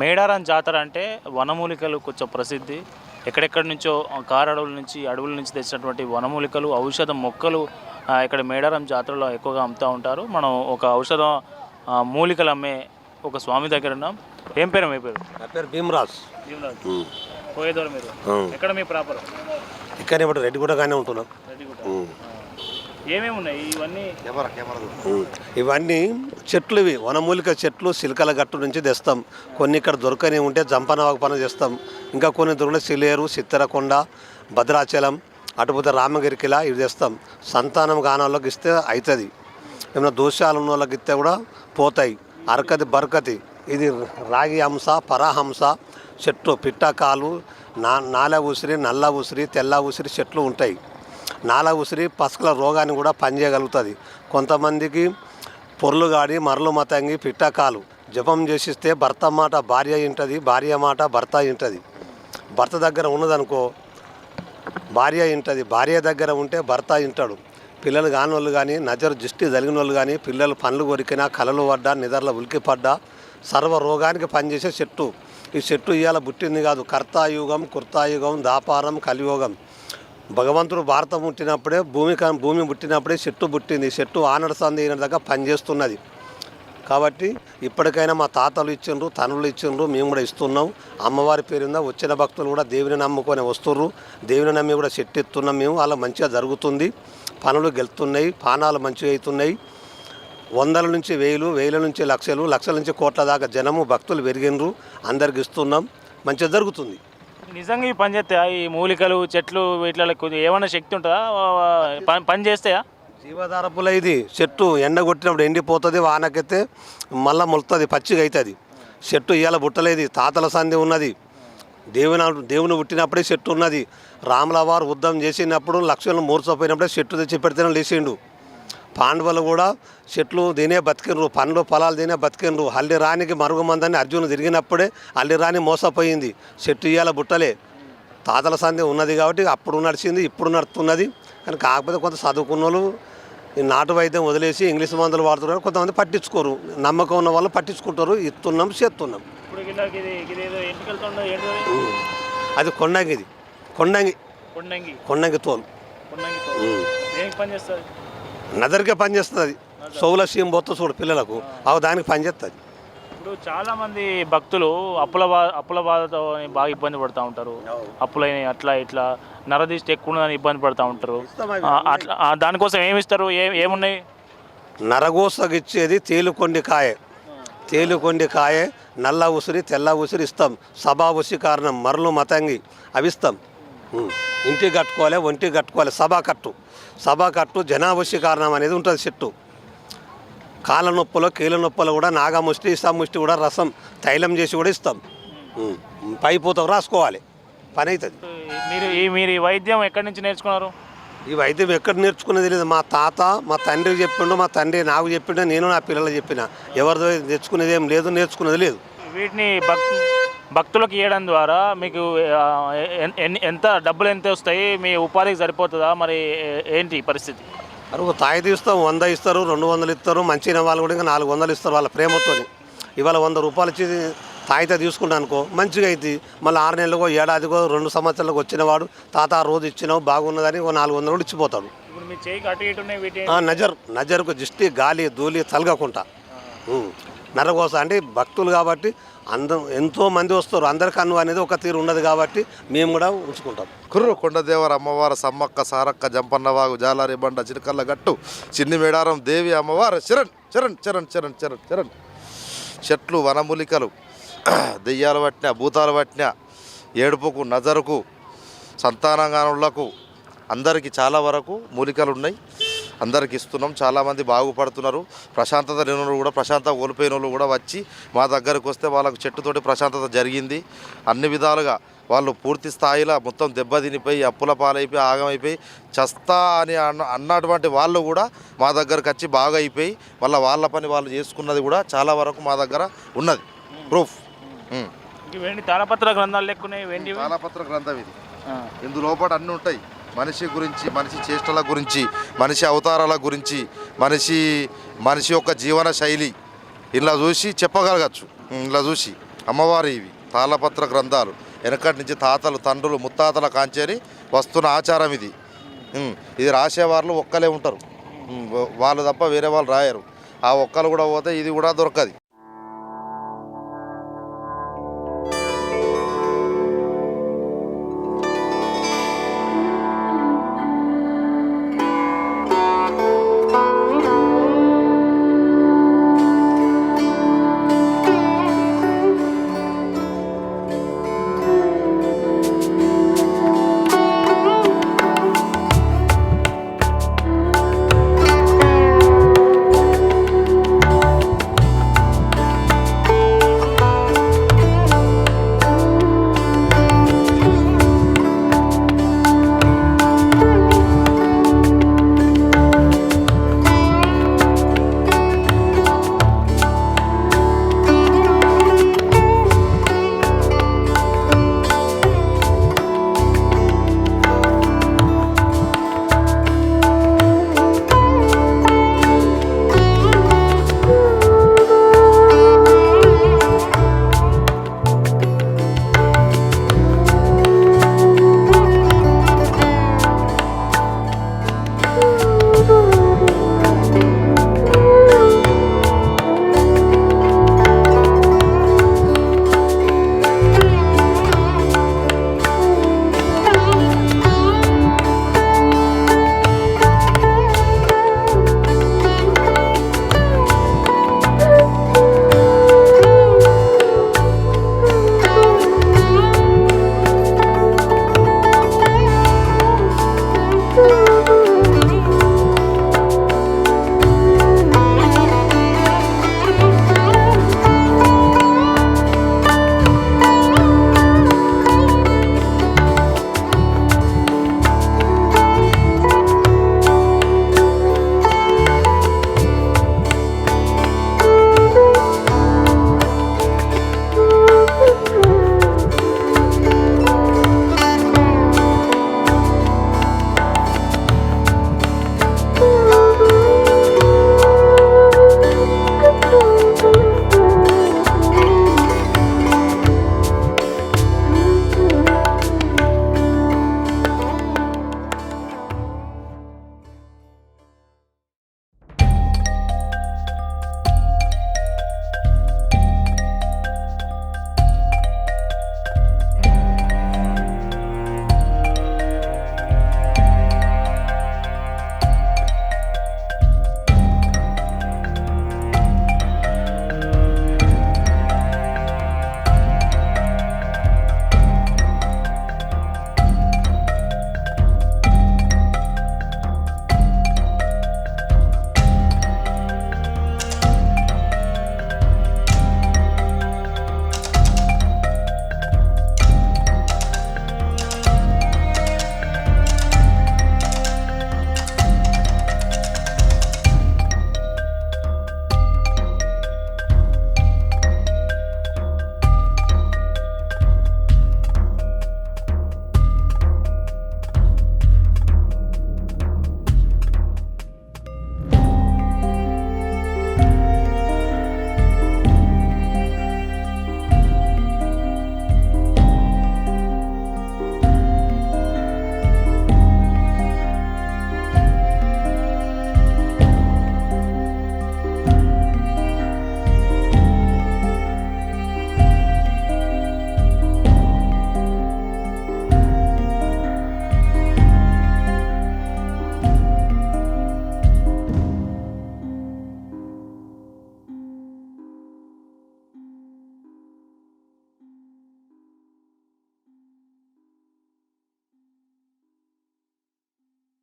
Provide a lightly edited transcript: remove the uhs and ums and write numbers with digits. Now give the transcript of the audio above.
మేడారం జాతర అంటే వనమూలికలు కొంచెం ప్రసిద్ధి. ఎక్కడెక్కడి నుంచో కారడవుల నుంచి అడవుల నుంచి తెచ్చినటువంటి వనమూలికలు ఔషధ మొక్కలు ఇక్కడ మేడారం జాతరలో ఎక్కువగా అమ్ముతూ ఉంటారు. మనం ఒక ఔషధ మూలికలు అమ్మే ఒక స్వామి దగ్గర ఉన్నాం. ఏం పేరు మీ పేరు? నా పేరు భీమరాజ్. పోయేదోరు మీరు ఎక్కడ మీ ప్రాపర్? ఇక్కడ ఇప్పుడు రెడ్డిగూడగానే ఉంటున్నాం. ఏమేమి ఉన్నాయి ఇవన్నీ? ఇవన్నీ చెట్లు, ఇవి వనమూలిక చెట్లు. సిలకల గట్టు నుంచి తెస్తాం. కొన్ని ఇక్కడ దొరకని ఉంటే జంపనవాగు పని చేస్తాం. ఇంకా కొన్ని దొరికిన సిలేరు, సిత్తరకొండ, భద్రాచలం, అటుపోతే రామగిరికిలా ఇవి తెస్తాం. సంతానం కానోళ్ళకి ఇస్తే అవుతుంది. ఏమైనా దోషాలు ఉన్న వాళ్ళకి ఇస్తే కూడా పోతాయి. అరకతి బరకతి. ఇది రాగి హంస, పరాహంస చెట్టు, పిట్టకాలు, నాల ఉసిరి, నల్ల ఉసిరి, తెల్ల ఉసిరి చెట్లు ఉంటాయి. నాల ఉసిరి పసుకల రోగాన్ని కూడా పనిచేయగలుగుతుంది. కొంతమందికి పొర్లు గాడి, మరలు మతంగి, పిట్టకాలు జపం చేసిస్తే భర్త మాట భార్య వింటుంది, భార్య మాట భర్త వింటుంది. భర్త దగ్గర ఉన్నదనుకో భార్య వింటుంది, భార్య దగ్గర ఉంటే భర్త వింటాడు. పిల్లలు కాని వాళ్ళు కానీ, నజరు దృష్టి జరిగిన వాళ్ళు కానీ, పిల్లలు పండ్లు కొరికినా, కలలు పడ్డా, నిద్రలో ఉలికి పడ్డా సర్వ రోగానికి పనిచేసే చెట్టు. ఈ చెట్టు ఇవాళ పుట్టింది కాదు. కర్తాయుగం, కృతాయుగం, దాపారం, కలియుగం. భగవంతుడు భారతం పుట్టినప్పుడే భూమి పుట్టినప్పుడే చెట్టు పుట్టింది. చెట్టు ఆనడ సంది ఈనడ దాకా పనిచేస్తున్నది. కాబట్టి ఇప్పటికైనా మా తాతలు ఇచ్చిండ్రు, తనులు ఇచ్చిండ్రు, మేము కూడా ఇస్తున్నాం. అమ్మవారి పేరుందా వచ్చిన భక్తులు కూడా దేవుని నమ్ముకొని వస్తుర్రు. దేవుని నమ్మి కూడా చెట్టు ఎత్తున్నాం మేము. అలా మంచిగా జరుగుతుంది. పనులు గెలుతున్నాయి, పానాలు మంచిగా అవుతున్నాయి. వందల నుంచి వేలు, వేల నుంచి లక్షలు, లక్షల నుంచి కోట్ల దాకా జనము భక్తులు పెరిగినరు. అందరికి ఇస్తున్నాం. మంచిగా జరుగుతుంది. నిజంగా ఈ పని చేస్తాయా? ఈ మూలికలు చెట్లు వీటిలో ఏమైనా శక్తి ఉంటుందా? పని చేస్తాయా? జీవధారపుల ఇది చెట్టు ఎండ కొట్టినప్పుడు ఎండిపోతుంది, వానకెత్తే మళ్ళీ మొలుతుంది, పచ్చిగా అవుతుంది. చెట్టు ఇవాళ పుట్టలేదు. తాతల సంధి ఉన్నది. దేవుని పుట్టినప్పుడే చెట్టు ఉన్నది. రాముల వారు యుద్ధం చేసినప్పుడు లక్ష్మణులు మూర్చపోయినప్పుడే చెట్టు తెచ్చి పెడితేనే లేచిండు. పాండవులు కూడా చెట్లు తినే బతికినరు, పండ్లు పొలాలు తినే బతికినరు. హల్లి రానికి మరుగుమందని అర్జును తిరిగినప్పుడే హల్లి రాని మోసపోయింది. చెట్టు ఇయ్యాల బుట్టలే. తాతల సంధి ఉన్నది కాబట్టి అప్పుడు నడిచింది, ఇప్పుడు నడుస్తున్నది. కానీ కాకపోతే కొంత చదువుకున్న వాళ్ళు ఈ నాటు వైద్యం వదిలేసి ఇంగ్లీష్ మందులు వాడుతున్నారు. కొంతమంది పట్టించుకోరు. నమ్మకం ఉన్న వాళ్ళు పట్టించుకుంటారు. ఇస్తున్నాం, చేస్తున్నాం. అది కొండంగిది. కొండంగి తోలు నదరికే పనిచేస్తుంది. అది సౌల సీఎం పోతా చూడు పిల్లలకు, అవి దానికి పనిచేస్తుంది. ఇప్పుడు చాలామంది భక్తులు అప్పుల బాధతో బాగా ఇబ్బంది పడుతూ ఉంటారు. అప్పులైన అట్లా ఇట్లా నరదీష్టి ఎక్కువ ఇబ్బంది పడుతూ ఉంటారు. అట్లా దానికోసం ఏమి ఇస్తారు? ఏమున్నాయి? నరగోసగిచ్చేది తేలుకొండి కాయ, నల్ల ఉసిరి, తెల్ల ఉసిరి ఇస్తాం. సభా ఉసి కారణం, మరలు మతంగి అవి ఇస్తాం. ఇంటికి కట్టుకోవాలి, ఒంటికి కట్టుకోవాలి. సభా కట్టు జనావసి కారణం అనేది ఉంటుంది. చెట్టు కాళ్ళ నొప్పులో, కీళ్ళ నొప్పులు కూడా నాగముష్టి, ఇసాముష్టి కూడా రసం తైలం చేసి కూడా ఇస్తాం. పైపోతాం రాసుకోవాలి, పని అవుతుంది. మీరు ఈ వైద్యం ఎక్కడి నుంచి నేర్చుకున్నారు? ఈ వైద్యం ఎక్కడ నేర్చుకునేది లేదు. మా తాత, మా తండ్రికి చెప్పిండు, మా తండ్రి నాకు చెప్పిండు, నేను నా పిల్లలకు చెప్పిన. ఎవరిదో తెచ్చుకునేది ఏం లేదు, నేర్చుకునేది లేదు. వీటిని భక్తులకు ఇవ్వడం ద్వారా మీకు ఎంత డబ్బులు ఎంత వస్తాయి? మీ ఉపాధికి సరిపోతుందా? మరి ఏంటి పరిస్థితి? అరుగు తాయితీ ఇస్తాం, 100 ఇస్తారు, 200 ఇస్తారు. మంచిన వాళ్ళు కూడా ఇంకా 400 ఇస్తారు వాళ్ళ ప్రేమతో. ఇవాళ 100 రూపాయలు ఇచ్చి తాయితే తీసుకుంటా అనుకో మంచిగా అవుతుంది. మళ్ళీ 6 నెలలకో, ఏడాదికో, 2 సంవత్సరాలకు వచ్చిన వాడు తాత రోజు ఇచ్చినావు బాగున్నదని 400 కూడా ఇచ్చిపోతాడు. నజర్కు దిష్టి, గాలి, ధూళి తలగకుండా నరగోస అంటే భక్తులు కాబట్టి ఎంతో మంది వస్తారు. అందరికి అన్ను అనేది ఒక తీరు ఉన్నది కాబట్టి మేము కూడా ఉంచుకుంటాం. కుర్రు కొండదేవర అమ్మవారు, సమ్మక్క, సారక్క, జంపన్నవాగు, జాలారి బండ, చిరకల్ల గట్టు, చిన్ని మేడారం దేవి అమ్మవారు చరణ్ చరణ్ చరణ్ చరణ్ చరణ్ చరణ్. చెట్లు, వనమూలికలు, దెయ్యాలు పట్టిన, భూతాలు పట్టిన, ఏడుపుకు, నజరుకు, సంతానంగానులకు అందరికీ చాలా వరకు మూలికలు ఉన్నాయి. అందరికి ఇస్తున్నాం. చాలామంది బాగుపడుతున్నారు. ప్రశాంతత లేని వాళ్ళు కూడా, ప్రశాంతత కోల్పోయిన వాళ్ళు కూడా వచ్చి మా దగ్గరకు వస్తే వాళ్ళకు చెట్టుతోటి ప్రశాంతత జరిగింది. అన్ని విధాలుగా వాళ్ళు పూర్తి స్థాయిలో మొత్తం దెబ్బతినిపోయి, అప్పుల పాలైపోయి, ఆగమైపోయి, చస్తా అని అన్నటువంటి వాళ్ళు కూడా మా దగ్గరకు వచ్చి బాగా అయిపోయి వాళ్ళ పని వాళ్ళు చేసుకున్నది కూడా చాలా వరకు మా దగ్గర ఉన్నది. ప్రూఫ్. తాళపత్ర గ్రంథాలు లెక్కున్నాయి. తాళపత్ర గ్రంథం ఇది. ఇందులోపట అన్నీ ఉంటాయి. మనిషి గురించి, మనిషి చేష్టల గురించి, మనిషి అవతారాల గురించి, మనిషి యొక్క జీవన శైలి ఇలా చూసి చెప్పగలగచ్చు. ఇలా చూసి అమ్మవారి ఇవి తాళపత్ర గ్రంథాలు వెనకటి నుంచి తాతలు తండ్రులు ముత్తాతల కాంచేరి వస్తున్న ఆచారం ఇది. ఇది రాసేవాళ్ళు ఒక్కలే ఉంటారు, వాళ్ళు తప్ప వేరే వాళ్ళు రాయరు. ఆ ఒక్కలు కూడా పోతే ఇది కూడా దొరకదు.